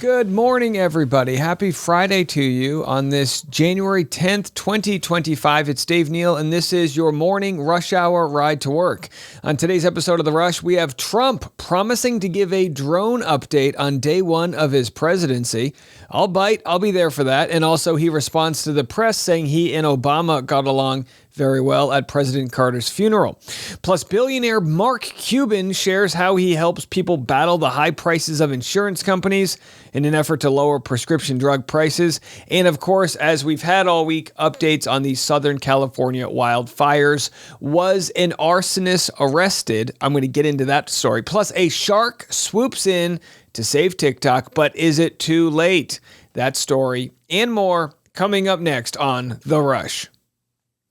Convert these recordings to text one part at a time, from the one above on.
Good morning, everybody. Happy Friday to you on this January 10th, 2025. It's Dave Neal, and this is your morning rush hour ride to work. On today's episode of The Rush, we have Trump promising to give a drone update on day one of his presidency. I'll bite. I'll be there for that. And also, he responds to the press saying he and Obama got along very well at President Carter's funeral. Plus, billionaire Mark Cuban shares how he helps people battle the high prices of insurance companies in an effort to lower prescription drug prices. And of course, as we've had all week, updates on the Southern California wildfires. Was an arsonist arrested? I'm going to get into that story. Plus, a shark swoops in to save TikTok, but is it too late? That story and more coming up next on The Rush.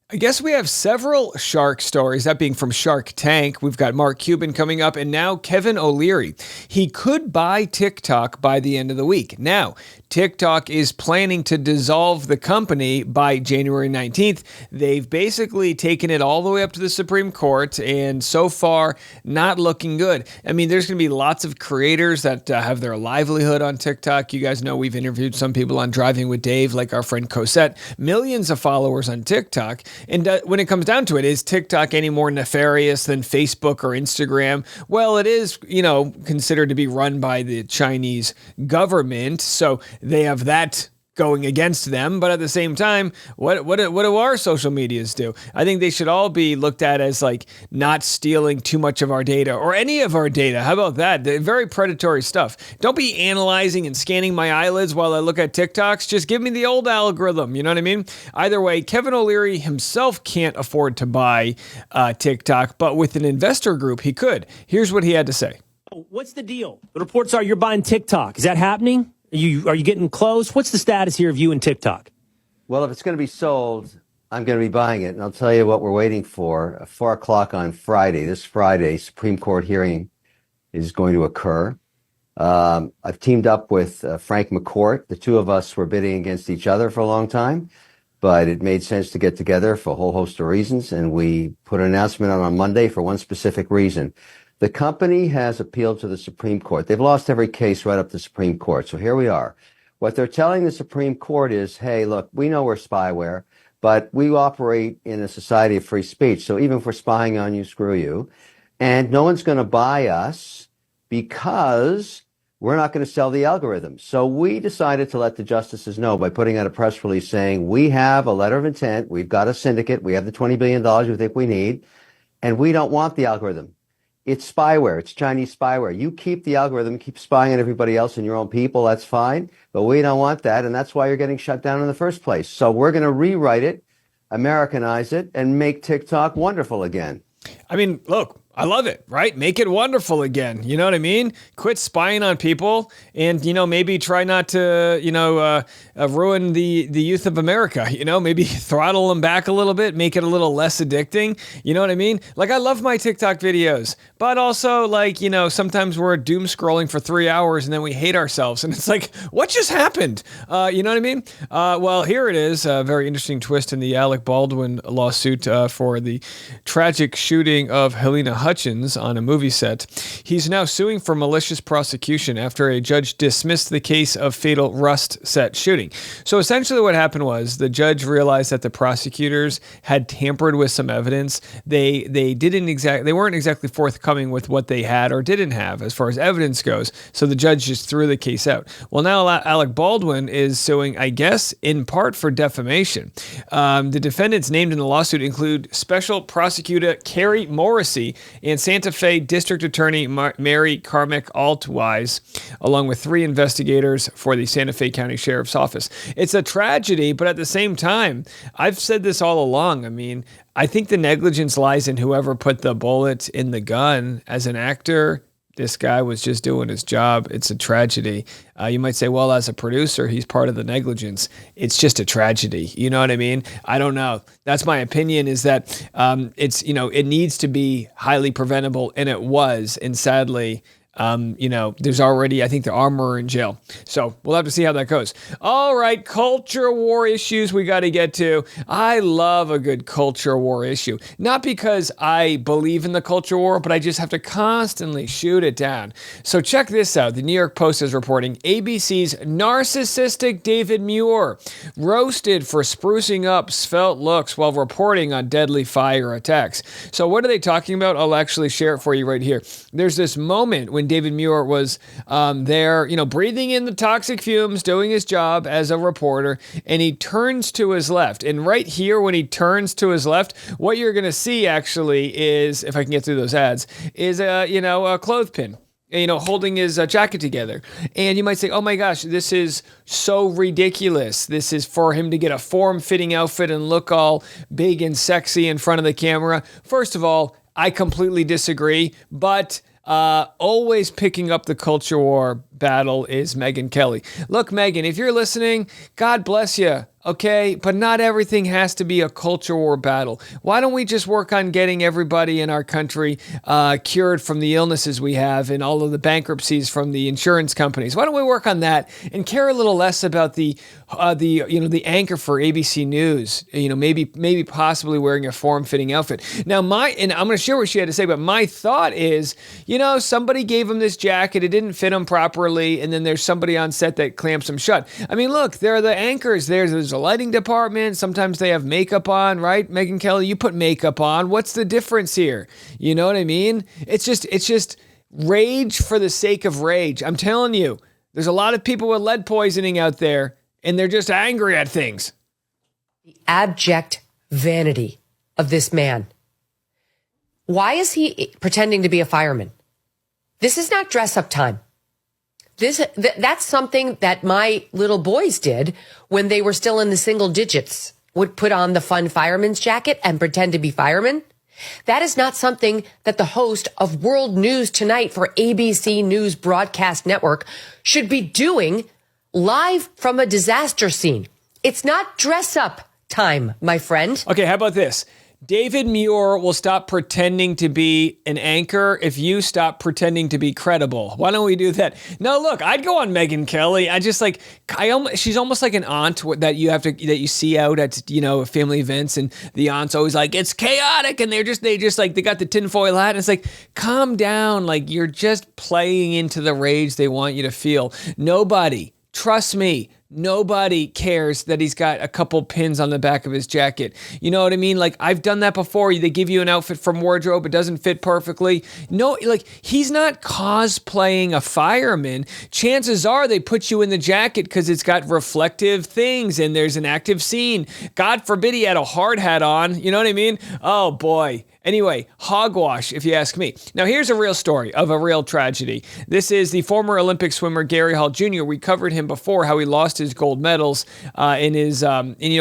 I guess we have several shark stories, that being from Shark Tank. We've got Mark Cuban coming up, and now Kevin O'Leary. He could buy TikTok by the end of the week. Now, TikTok is planning to dissolve the company by January 19th. They've basically taken it all the way up to the Supreme Court, and so far, not looking good. I mean, there's going to be lots of creators that have their livelihood on TikTok. You guys know we've interviewed some people on Driving with Dave, like our friend Cosette. Millions of followers on TikTok. And when it comes down to it, is TikTok any more nefarious than Facebook or Instagram? Well, it is, considered to be run by the Chinese government. So they have that going against them. But at the same time, what do our social medias do? I think they should all be looked at as like not stealing too much of our data or any of our data. How about that? They're very predatory stuff. Don't be analyzing and scanning my eyelids while I look at TikToks. Just give me the old algorithm. You know what I mean? Either way, Kevin O'Leary himself can't afford to buy TikTok, but with an investor group, he could. Here's what he had to say. What's the deal? The reports are you're buying TikTok. Is that happening? Are you getting close? What's the status here of you and TikTok? Well, if it's going to be sold, I'm going to be buying it. And I'll tell you what we're waiting for. 4 o'clock on Friday, this Friday, Supreme Court hearing is going to occur. I've teamed up with Frank McCourt. The two of us were bidding against each other for a long time, but it made sense to get together for a whole host of reasons. And we put an announcement out on Monday for one specific reason. The company has appealed to the Supreme Court. They've lost every case right up to the Supreme Court. So here we are. What they're telling the Supreme Court is, hey, look, we know we're spyware, but we operate in a society of free speech. So even if we're spying on you, screw you. And no one's going to buy us because we're not going to sell the algorithm. So we decided to let the justices know by putting out a press release saying we have a letter of intent. We've got a syndicate. We have the $20 billion we think we need. And we don't want the algorithm. It's spyware. It's Chinese spyware. You keep the algorithm, keep spying on everybody else and your own people. That's fine. But we don't want that. And that's why you're getting shut down in the first place. So we're going to rewrite it, Americanize it, and make TikTok wonderful again. I mean, look, I love it, right? Make it wonderful again. You know what I mean? Quit spying on people and, maybe try not to, ruin the youth of America, maybe throttle them back a little bit, make it a little less addicting. You know what I mean? Like, I love my TikTok videos, but also sometimes we're doom scrolling for 3 hours and then we hate ourselves. And it's like, what just happened? You know what I mean? Well, here it is. A very interesting twist in the Alec Baldwin lawsuit for the tragic shooting of Helena Hutchins on a movie set. He's now suing for malicious prosecution after a judge dismissed the case of fatal Rust set shooting. So essentially what happened was the judge realized that the prosecutors had tampered with some evidence. They weren't exactly forthcoming with what they had or didn't have as far as evidence goes. So the judge just threw the case out. Well, now Alec Baldwin is suing, I guess, in part for defamation. The defendants named in the lawsuit include Special Prosecutor Carrie Morrissey and Santa Fe District Attorney Mary Carmack Altwise, along with 3 investigators for the Santa Fe County Sheriff's Office. It's a tragedy, but at the same time, I've said this all along. I mean, I think the negligence lies in whoever put the bullet in the gun. As an actor, this guy was just doing his job. It's a tragedy. You might say, well, as a producer, he's part of the negligence. It's just a tragedy. You know what I mean? I don't know. That's my opinion, is that it needs to be highly preventable, and it was. And sadly, there's already, I think, the armorer in jail. So we'll have to see how that goes. All right, culture war issues we got to get to. I love a good culture war issue. Not because I believe in the culture war, but I just have to constantly shoot it down. So check this out. The New York Post is reporting ABC's narcissistic David Muir roasted for sprucing up svelte looks while reporting on deadly fire attacks. So what are they talking about? I'll actually share it for you right here. There's this moment when David Muir was there, breathing in the toxic fumes, doing his job as a reporter, and he turns to his left. And right here, when he turns to his left, what you're going to see actually is, if I can get through those ads, is a clothespin. Holding his jacket together. And you might say, oh my gosh, this is so ridiculous. This is for him to get a form-fitting outfit and look all big and sexy in front of the camera. First of all, I completely disagree, but always picking up the culture war battle is Megyn Kelly. Look, Megyn, if you're listening, God bless you. Okay, but not everything has to be a culture war battle. Why don't we just work on getting everybody in our country cured from the illnesses we have and all of the bankruptcies from the insurance companies? Why don't we work on that and care a little less about the anchor for ABC News? Maybe possibly wearing a form-fitting outfit. Now, and I'm going to share what she had to say, but my thought is, somebody gave him this jacket, it didn't fit him properly, and then there's somebody on set that clamps him shut. I mean, look, there are the anchors. There's a lighting department. Sometimes they have makeup on, right? Megyn Kelly, you put makeup on. What's the difference here? You know what I mean? It's just rage for the sake of rage. I'm telling you, there's a lot of people with lead poisoning out there, and they're just angry at things. The abject vanity of this man. Why is he pretending to be a fireman? This is not dress up time. That's something that my little boys did when they were still in the single digits, would put on the fun fireman's jacket and pretend to be firemen. That is not something that the host of World News Tonight for ABC News Broadcast Network should be doing live from a disaster scene. It's not dress up time, my friend. Okay, how about this? David Muir will stop pretending to be an anchor if you stop pretending to be credible. Why don't we do that? No, look, I'd go on Megyn Kelly. She's almost like an aunt that you see out at family events, and the aunt's always like, it's chaotic, and they got the tinfoil hat, and it's like, calm down, like you're just playing into the rage they want you to feel. Nobody, trust me, nobody cares that he's got a couple pins on the back of his jacket. You know what I mean? Like, I've done that before. They give you an outfit from wardrobe. It doesn't fit perfectly. No, like, he's not cosplaying a fireman. Chances are they put you in the jacket because it's got reflective things and there's an active scene. God forbid he had a hard hat on. You know what I mean? Oh, boy. Anyway, hogwash, if you ask me. Now, here's a real story of a real tragedy. This is the former Olympic swimmer Gary Hall Jr. We covered him before, how he lost his gold medals in his,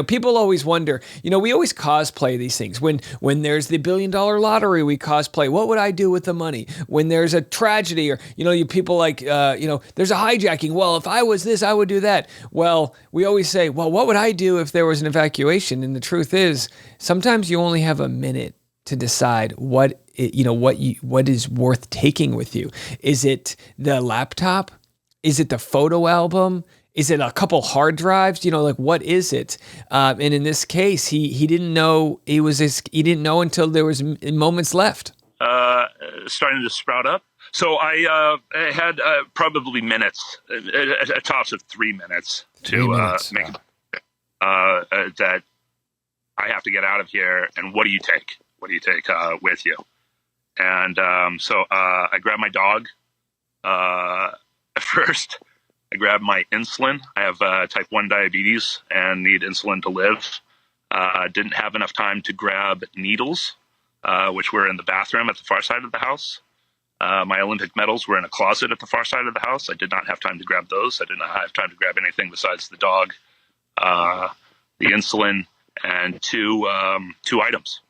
people always wonder, we always cosplay these things. When there's the $1 billion lottery, we cosplay, what would I do with the money? When there's a tragedy or, you people like, there's a hijacking. Well, if I was this, I would do that. Well, we always say, well, what would I do if there was an evacuation? And the truth is, sometimes you only have a minute to decide what is worth taking with you. Is it the laptop? Is it the photo album? Is it a couple hard drives? What is it? And in this case, he didn't know he didn't know until there was moments left. Starting to sprout up. So I had probably minutes, a tops of 3 minutes to make that I have to get out of here. And what do you take? What do you take with you? And so I grabbed my dog. First, I grabbed my insulin. I have type 1 diabetes and need insulin to live. Didn't have enough time to grab needles, which were in the bathroom at the far side of the house. My Olympic medals were in a closet at the far side of the house. I did not have time to grab those. I did not have time to grab anything besides the dog, the insulin, and two items.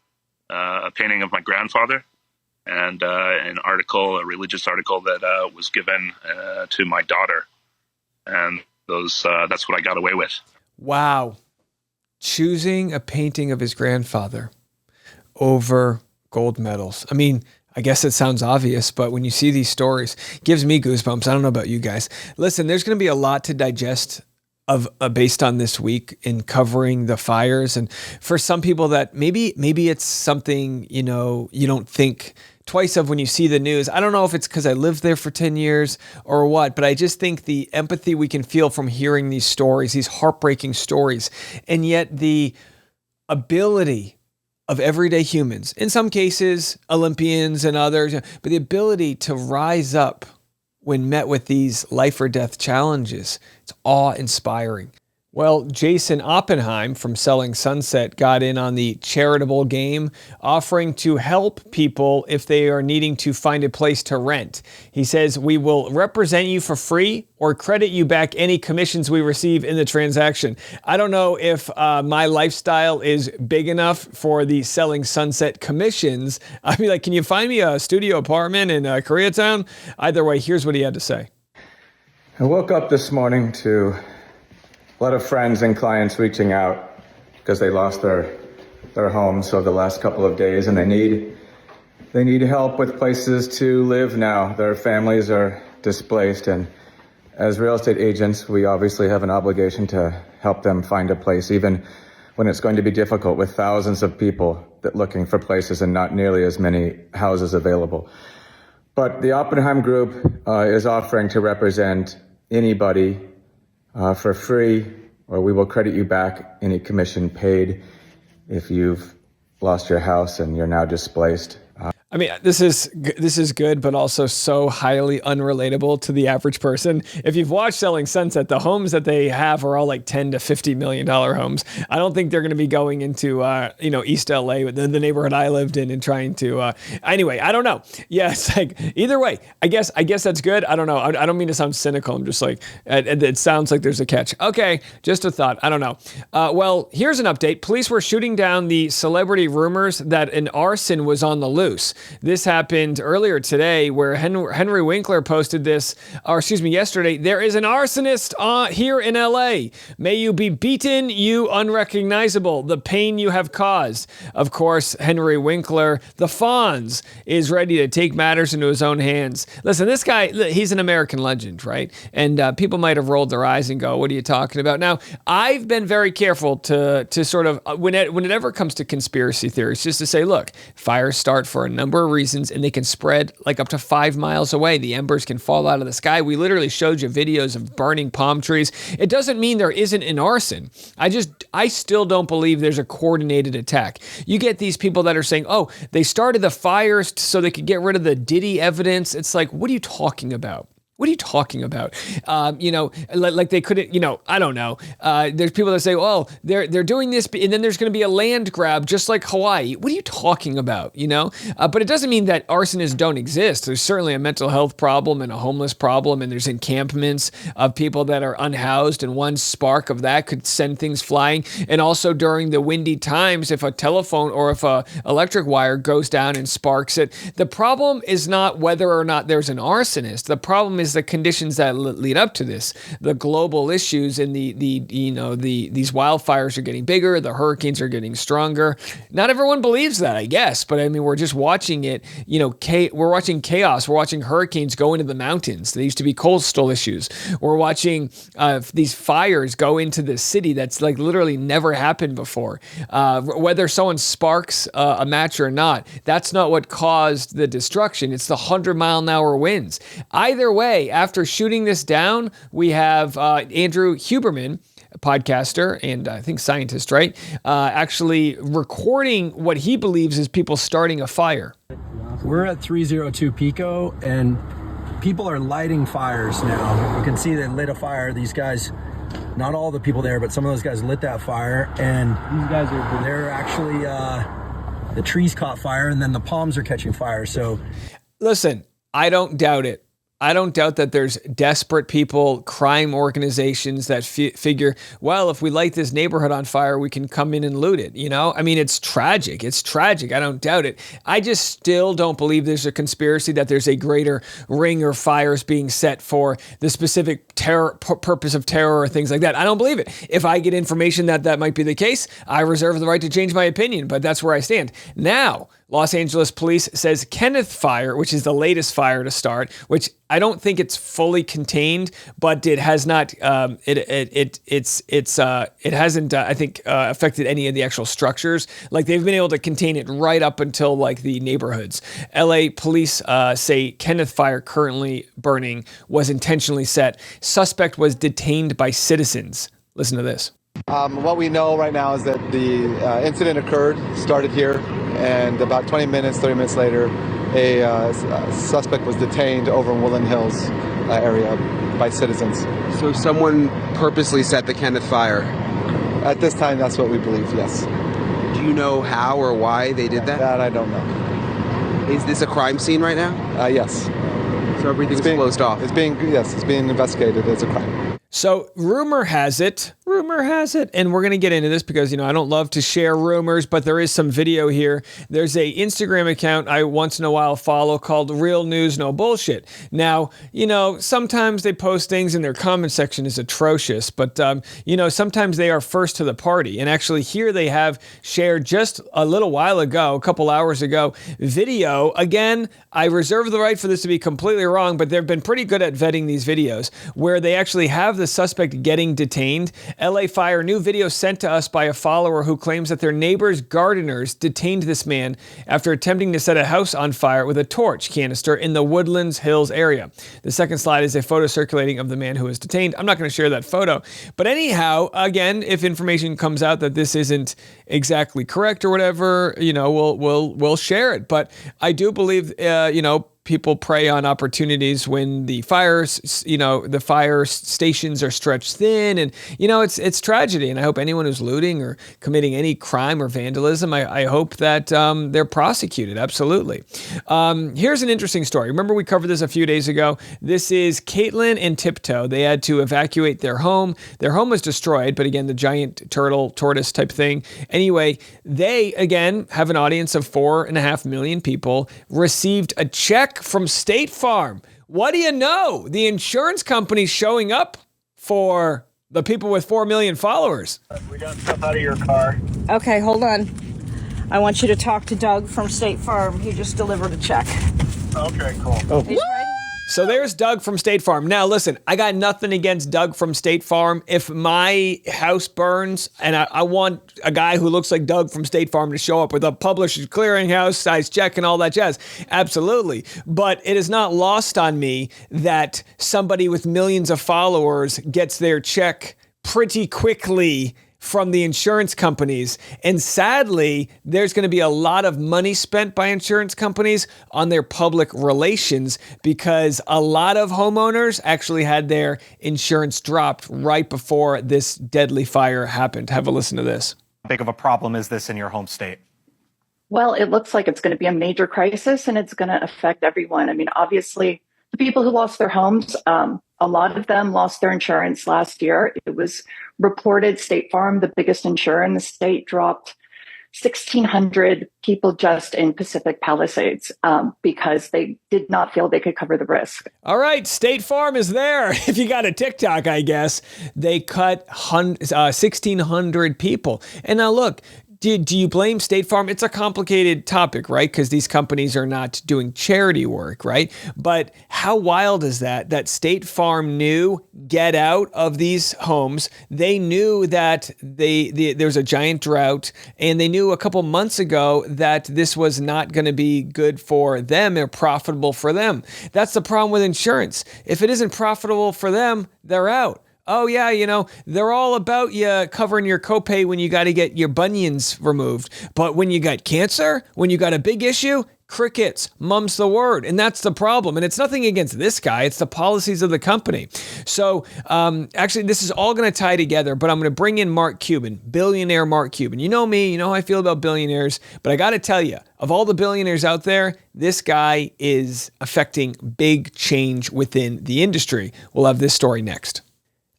A painting of my grandfather and a religious article that was given to my daughter. And that's what I got away with. Wow. Choosing a painting of his grandfather over gold medals. I mean, I guess it sounds obvious, but when you see these stories, it gives me goosebumps. I don't know about you guys. Listen, there's going to be a lot to digest of based on this week in covering the fires. And for some people that maybe it's something, you don't think twice of when you see the news. I don't know if it's because I lived there for 10 years or what, but I just think the empathy we can feel from hearing these stories, these heartbreaking stories, and yet the ability of everyday humans, in some cases, Olympians and others, but the ability to rise up when met with these life or death challenges, it's awe-inspiring. Well, Jason Oppenheim from Selling Sunset got in on the charitable game, offering to help people if they are needing to find a place to rent. He says, we will represent you for free or credit you back any commissions we receive in the transaction. I don't know if my lifestyle is big enough for the Selling Sunset commissions. I'd be like, can you find me a studio apartment in Koreatown? Either way, here's what he had to say. I woke up this morning to a lot of friends and clients reaching out because they lost their homes over the last couple of days, and they need help with places to live now. Their families are displaced, and as real estate agents, we obviously have an obligation to help them find a place, even when it's going to be difficult with thousands of people that looking for places and not nearly as many houses available. But the Oppenheim Group is offering to represent anybody for free, or we will credit you back any commission paid if you've lost your house and you're now displaced. I mean, this is good, but also so highly unrelatable to the average person. If you've watched Selling Sunset, the homes that they have are all like $10 to $50 million homes. I don't think they're going to be going into, East LA, the neighborhood I lived in, and trying to, anyway, I don't know. Yes, like either way, I guess that's good. I don't know. I don't mean to sound cynical. I'm just like, it sounds like there's a catch. Okay, just a thought. I don't know. Well, here's an update. Police were shooting down the celebrity rumors that an arson was on the loose. This happened earlier today, where Henry Winkler posted this, yesterday. There is an arsonist here in LA. May you be beaten, you unrecognizable, the pain you have caused. Of course, Henry Winkler, the Fonz, is ready to take matters into his own hands. Listen, this guy, he's an American legend, right? And people might have rolled their eyes and go, what are you talking about? Now, I've been very careful to sort of, when it ever comes to conspiracy theories, just to say, look, fires start for a number of reasons, and they can spread like up to 5 miles away. The embers can fall out of the sky. We literally showed you videos of burning palm trees. It doesn't mean there isn't an arson. I still don't believe there's a coordinated attack. You get these people that are saying, oh, they started the fires so they could get rid of the Diddy evidence. It's like, what are you talking about? What are you talking about? Like they couldn't, I don't know. There's people that say, well, they're doing this, and then there's going to be a land grab just like Hawaii. What are you talking about? But it doesn't mean that arsonists don't exist. There's certainly a mental health problem and a homeless problem, and there's encampments of people that are unhoused, and one spark of that could send things flying. And also during the windy times, if a telephone or if a electric wire goes down and sparks it, the problem is not whether or not there's an arsonist. The problem is the conditions that lead up to this, the global issues, and these wildfires are getting bigger, the hurricanes are getting stronger. Not everyone believes that, I guess, but I mean, we're just watching it. We're watching chaos. We're watching hurricanes go into the mountains. They used to be coastal issues. We're watching these fires go into the city. That's like literally never happened before. Whether someone sparks a match or not, that's not what caused the destruction. It's the 100-mile-an-hour winds. Either way, after shooting this down, we have Andrew Huberman, a podcaster and I think scientist, right? Actually recording what he believes is people starting a fire. We're at 302 Pico, and people are lighting fires now. You can see they lit a fire. These guys, not all the people there, but some of those guys lit that fire, and these guys they're actually, the trees caught fire, and then the palms are catching fire. So listen, I don't doubt it. I don't doubt that there's desperate people, crime organizations that figure, well, if we light this neighborhood on fire, we can come in and loot it. I mean, it's tragic. It's tragic. I don't doubt it. I just still don't believe there's a conspiracy that there's a greater ring or fires being set for the specific purpose of terror or things like that. I don't believe it. If I get information that might be the case, I reserve the right to change my opinion, but that's where I stand. Now, Los Angeles police says Kenneth fire, which is the latest fire to start, which I don't think it's fully contained, but it has not. It hasn't. I think affected any of the actual structures. Like they've been able to contain it right up until like the neighborhoods. LA police say Kenneth fire, currently burning, was intentionally set. Suspect was detained by citizens. Listen to this. What we know right now is that the incident started here, and about 30 minutes later, a suspect was detained over in Woodland Hills area by citizens. So someone purposely set the Kenneth fire? At this time, that's what we believe, yes. Do you know how or why they did that? That I don't know. Is this a crime scene right now? Yes. So everything's closed off? It's being investigated as a crime. So rumor has it, and we're going to get into this because, I don't love to share rumors, but there is some video here. There's a Instagram account I once in a while follow called Real News No Bullshit. Now, sometimes they post things and their comment section is atrocious, but, sometimes they are first to the party. And actually here they have shared just a little while ago, a couple hours ago, video. Again, I reserve the right for this to be completely wrong, but they've been pretty good at vetting these videos where they actually have the suspect getting detained. LA Fire, new video sent to us by a follower who claims that their neighbor's gardeners detained this man after attempting to set a house on fire with a torch canister in the Woodlands Hills area. The second slide is a photo circulating of the man who was detained. I'm not going to share that photo. But anyhow, again, if information comes out that this isn't exactly correct or whatever, we'll share it. But I do believe, people prey on opportunities when the fire stations are stretched thin, and it's tragedy. And I hope anyone who's looting or committing any crime or vandalism, I hope that they're prosecuted. Absolutely. Here's an interesting story. Remember we covered this a few days ago. This is Caitlin and Tiptoe. They had to evacuate their home. Their home was destroyed, but again, the giant tortoise type thing. Anyway, they again have an audience of 4.5 million people. Received a check from State Farm. What do you know? The insurance company's showing up for the people with 4 million followers. We got stuff out of your car. Okay, hold on. I want you to talk to Doug from State Farm. He just delivered a check. Okay, cool. He's ready? So there's Doug from State Farm. Now listen, I got nothing against Doug from State Farm. If my house burns and I want a guy who looks like Doug from State Farm to show up with a Publishers Clearinghouse size check and all that jazz, absolutely. But it is not lost on me that somebody with millions of followers gets their check pretty quickly from the insurance companies. And sadly, there's going to be a lot of money spent by insurance companies on their public relations because a lot of homeowners actually had their insurance dropped right before this deadly fire happened. Have a listen to this. How big of a problem is this in your home state? Well, it looks like it's going to be a major crisis and it's going to affect everyone. I mean, obviously, the people who lost their homes, a lot of them lost their insurance last year. It was reported State Farm, the biggest insurer in the state, dropped 1,600 people just in Pacific Palisades because they did not feel they could cover the risk. All right, State Farm is there. If you got a TikTok, I guess, they cut 1,600 people. And now look, do you blame State Farm? It's a complicated topic, right? Because these companies are not doing charity work, right? But how wild is that State Farm knew get out of these homes. They knew that there was a giant drought, and they knew a couple months ago that this was not going to be good for them or profitable for them. That's the problem with insurance. If it isn't profitable for them, they're out. Oh, yeah, they're all about you covering your copay when you got to get your bunions removed. But when you got cancer, when you got a big issue, crickets, mum's the word. And that's the problem. And it's nothing against this guy. It's the policies of the company. So actually, this is all going to tie together, but I'm going to bring in Mark Cuban, billionaire Mark Cuban. You know me, you know how I feel about billionaires, but I got to tell you, of all the billionaires out there, this guy is affecting big change within the industry. We'll have this story next.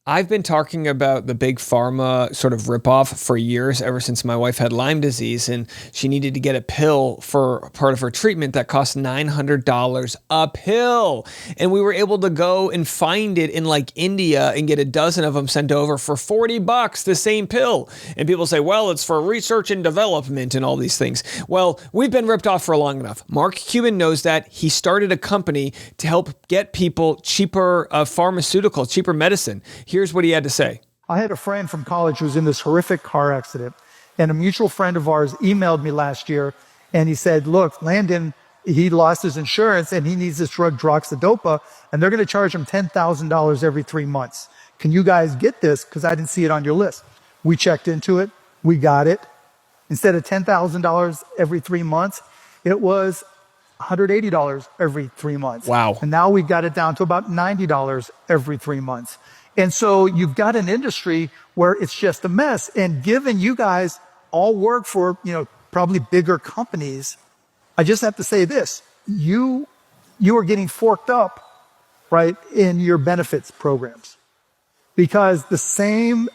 I've been talking about the big pharma sort of ripoff for years, ever since my wife had Lyme disease and she needed to get a pill for part of her treatment that cost $900 a pill. And we were able to go and find it in like India and get a dozen of them sent over for $40, the same pill. And people say, well, it's for research and development and all these things. Well, we've been ripped off for long enough. Mark Cuban knows that. He started a company to help get people cheaper pharmaceuticals, cheaper medicine. Here's what he had to say. I had a friend from college who was in this horrific car accident, and a mutual friend of ours emailed me last year, and he said, look, Landon, he lost his insurance, and he needs this drug, droxidopa, and they're going to charge him $10,000 every 3 months. Can you guys get this? Because I didn't see it on your list. We checked into it. We got it. Instead of $10,000 every 3 months, it was $180 every 3 months. Wow. And now we've got it down to about $90 every 3 months. And so you've got an industry where it's just a mess. And given you guys all work for, probably bigger companies, I just have to say this. You are getting forked up, right, in your benefits programs. Because the same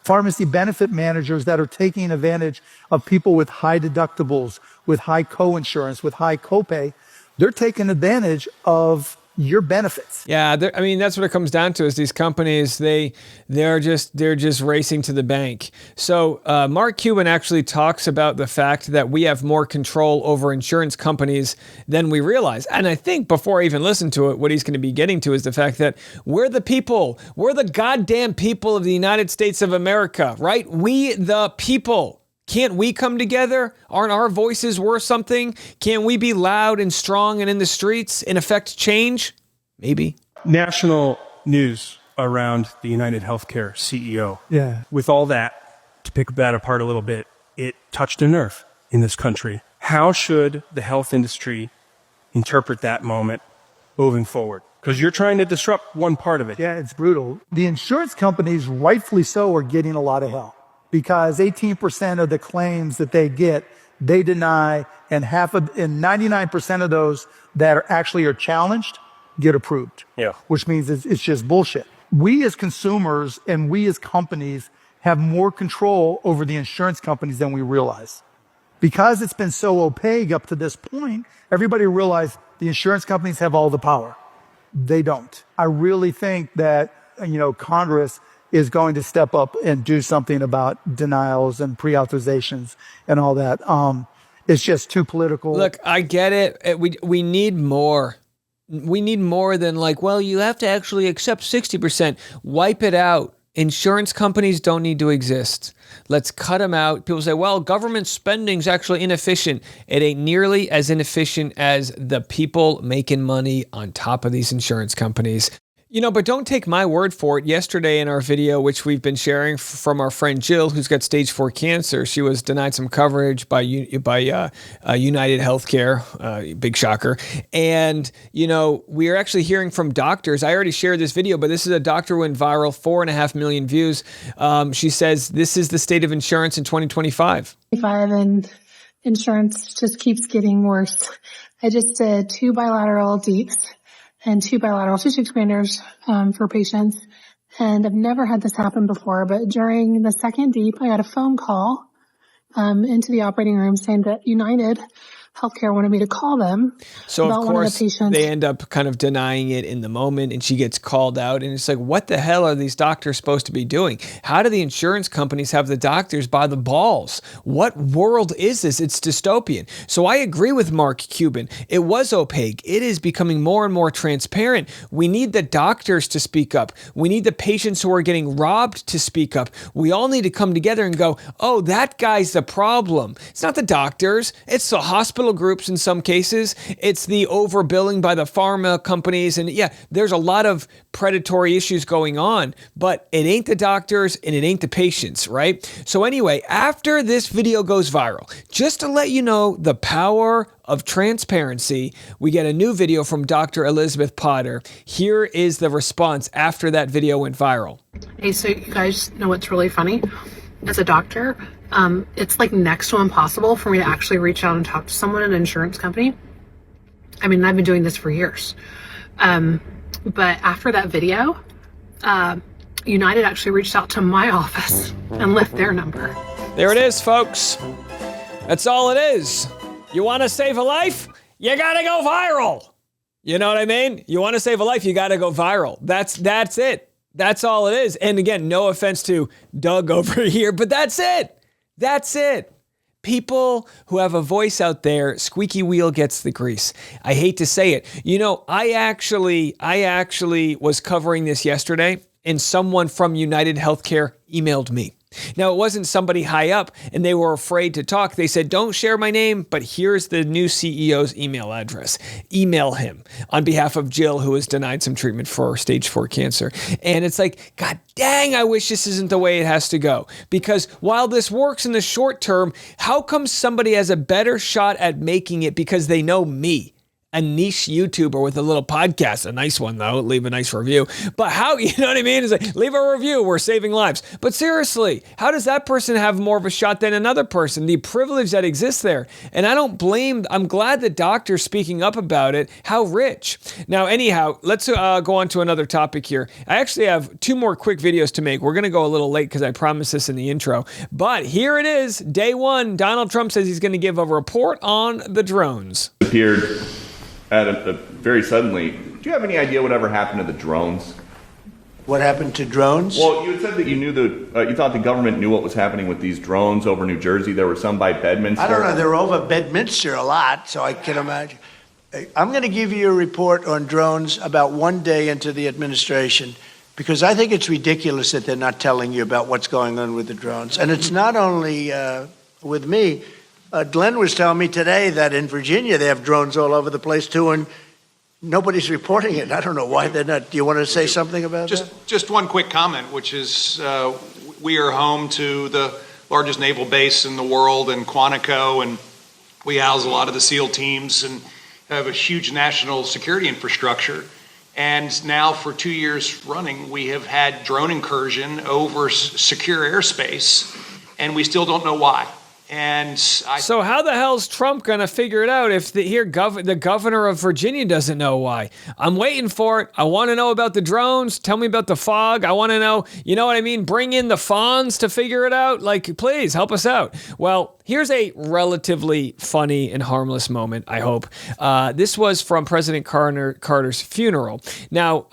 pharmacy benefit managers that are taking advantage of people with high deductibles, with high co-insurance, with high copay, they're taking advantage of your benefits. Yeah, that's what it comes down to. Is these companies they're just racing to the bank. So Mark Cuban actually talks about the fact that we have more control over insurance companies than we realize. And I think before I even listen to it, what he's going to be getting to is the fact that we're the people, we're the goddamn people of the United States of America, right? We the people. Can't we come together? Aren't our voices worth something? Can't we be loud and strong and in the streets and affect change? Maybe. National news around the United Healthcare CEO. Yeah. With all that, to pick that apart a little bit, it touched a nerve in this country. How should the health industry interpret that moment moving forward? Because you're trying to disrupt one part of it. Yeah, it's brutal. The insurance companies, rightfully so, are getting a lot of help. Because 18% of the claims that they get, they deny, and 99% of those that are challenged get approved. Yeah. Which means it's just bullshit. We as consumers and we as companies have more control over the insurance companies than we realize. Because it's been so opaque up to this point, everybody realized the insurance companies have all the power. They don't. I really think that, Congress is going to step up and do something about denials and pre-authorizations and all that. It's just too political. Look, I get it. We need more. We need more than you have to actually accept 60%. Wipe it out. Insurance companies don't need to exist. Let's cut them out. People say, well, government spending is actually inefficient. It ain't nearly as inefficient as the people making money on top of these insurance companies. But don't take my word for it. Yesterday in our video, which we've been sharing from our friend Jill, who's got stage 4 cancer, she was denied some coverage by United Healthcare, big shocker. And, we are actually hearing from doctors. I already shared this video, but this is a doctor who went viral, 4.5 million views. She says this is the state of insurance in 2025. And insurance just keeps getting worse. I just did 2 bilateral deeps and 2 bilateral tissue expanders for patients. And I've never had this happen before, but during the second deep, I got a phone call into the operating room saying that United Healthcare wanted me to call them. So about of one of course the patients. they end up kind of denying it in the moment, and she gets called out, and it's like, what the hell are these doctors supposed to be doing? How do the insurance companies have the doctors by the balls? What world is this? It's dystopian. So I agree with Mark Cuban. It was opaque. It is becoming more and more transparent. We need the doctors to speak up. We need the patients who are getting robbed to speak up. We all need to come together and go, oh, that guy's the problem. It's not the doctors. It's the hospital groups in some cases. It's the overbilling by the pharma companies. And yeah, there's a lot of predatory issues going on, but it ain't the doctors and it ain't the patients, right? So anyway, after this video goes viral, just to let you know the power of transparency, we get a new video from Dr. Elizabeth Potter. Here is the response after that video went viral. Hey, so you guys know what's really funny? As a doctor, it's next to impossible for me to actually reach out and talk to someone at an insurance company. I mean, I've been doing this for years. But after that video, United actually reached out to my office and left their number. There it is, folks. That's all it is. You want to save a life? You got to go viral. You know what I mean? You want to save a life, you got to go viral. That's it. That's all it is. And again, no offense to Doug over here, but that's it. That's it. People who have a voice out there, squeaky wheel gets the grease. I hate to say it. You know, I actually was covering this yesterday, and someone from United Healthcare emailed me. Now, it wasn't somebody high up, and they were afraid to talk. They said, don't share my name, but here's the new CEO's email address. Email him on behalf of Jill, who was denied some treatment for stage 4 cancer. And it's like, God dang, I wish this isn't the way it has to go. Because while this works in the short term, how come somebody has a better shot at making it because they know me? A niche YouTuber with a little podcast, a nice one though, leave a nice review. But how, you know what I mean? It's like, leave a review, we're saving lives. But seriously, how does that person have more of a shot than another person? The privilege that exists there. And I'm glad the doctor's speaking up about it. How rich. Now, anyhow, let's go on to another topic here. I actually have 2 more quick videos to make. We're going to go a little late because I promised this in the intro. But here it is, day 1. Donald Trump says he's going to give a report on the drones. Appeared very suddenly. Do you have any idea whatever happened to the drones? What happened to drones? Well, you had said that you thought the government knew what was happening with these drones over New Jersey. There were some by Bedminster. I don't know. They're over Bedminster a lot, so I can imagine. I'm going to give you a report on drones about 1 day into the administration, because I think it's ridiculous that they're not telling you about what's going on with the drones. And it's not only with me. Glenn was telling me today that in Virginia they have drones all over the place too, and nobody's reporting it. I don't know why they're not. Do you want to say something about that? Just one quick comment, which is we are home to the largest naval base in the world in Quantico, and we house a lot of the SEAL teams and have a huge national security infrastructure. And now for 2 years running, we have had drone incursion over secure airspace, and we still don't know why. So how the hell's Trump going to figure it out if the governor of Virginia doesn't know why? I'm waiting for it. I want to know about the drones. Tell me about the fog. I want to know, you know what I mean? Bring in the Fonz to figure it out. Like, please help us out. Well, here's a relatively funny and harmless moment, I hope. This was from President Carter's funeral. Now,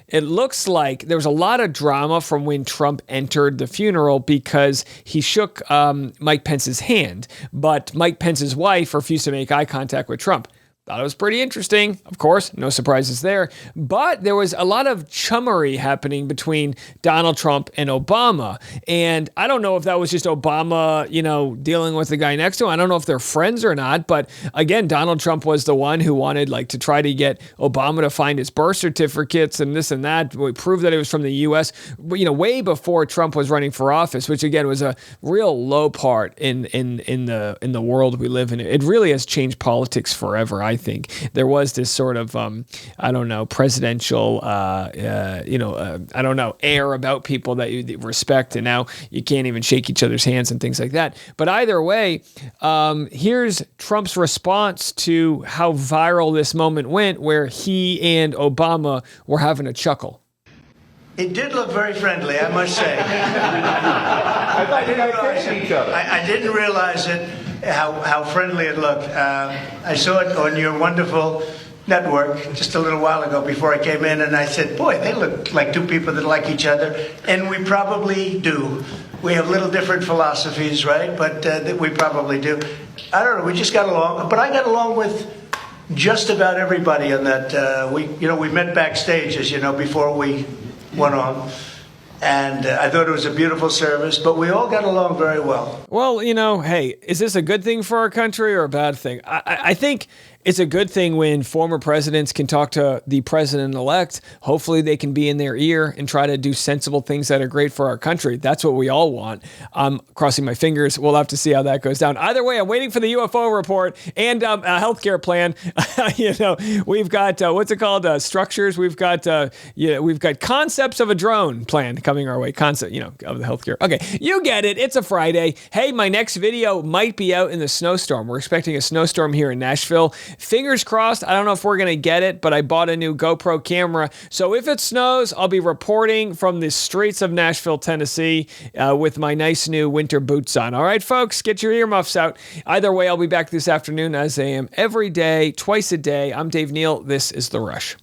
it looks like there was a lot of drama from when Trump entered the funeral because he shook Mike Pence's hand, but Mike Pence's wife refused to make eye contact with Trump. Thought it was pretty interesting. Of course, no surprises there. But there was a lot of chummery happening between Donald Trump and Obama. And I don't know if that was just Obama, dealing with the guy next to him. I don't know if they're friends or not. But again, Donald Trump was the one who wanted to try to get Obama to find his birth certificates and this and that. We proved that it was from the U.S., way before Trump was running for office, which again was a real low part in the world we live in. It really has changed politics forever, I think. There was this sort of, presidential, air about people that you respect, and now you can't even shake each other's hands and things like that. But either way, here's Trump's response to how viral this moment went, where he and Obama were having a chuckle. It did look very friendly, I must say. I thought you guys hated each other. I didn't realize it, how friendly it looked. I saw it on your wonderful network just a little while ago before I came in, and I said, boy, they look like two people that like each other. And we probably do. We have little different philosophies, right? But we probably do. I don't know, we just got along. But I got along with just about everybody on that. We met backstage, as you know, before we went on. And I thought it was a beautiful service, but we all got along very well. Well, hey, is this a good thing for our country or a bad thing? I think it's a good thing when former presidents can talk to the president-elect. Hopefully they can be in their ear and try to do sensible things that are great for our country. That's what we all want. I'm crossing my fingers. We'll have to see how that goes down. Either way, I'm waiting for the UFO report and a healthcare plan. We've got, what's it called? Structures. We've got concepts of a drone plan coming our way. Concept, of the healthcare. Okay, you get it. It's a Friday. Hey, my next video might be out in the snowstorm. We're expecting a snowstorm here in Nashville. fingers crossed. I don't know if we're going to get it, but I bought a new GoPro camera. So if it snows, I'll be reporting from the streets of Nashville, Tennessee, with my nice new winter boots on. All right, folks, get your earmuffs out. Either way, I'll be back this afternoon as I am every day, twice a day. I'm Dave Neal. This is The Rush.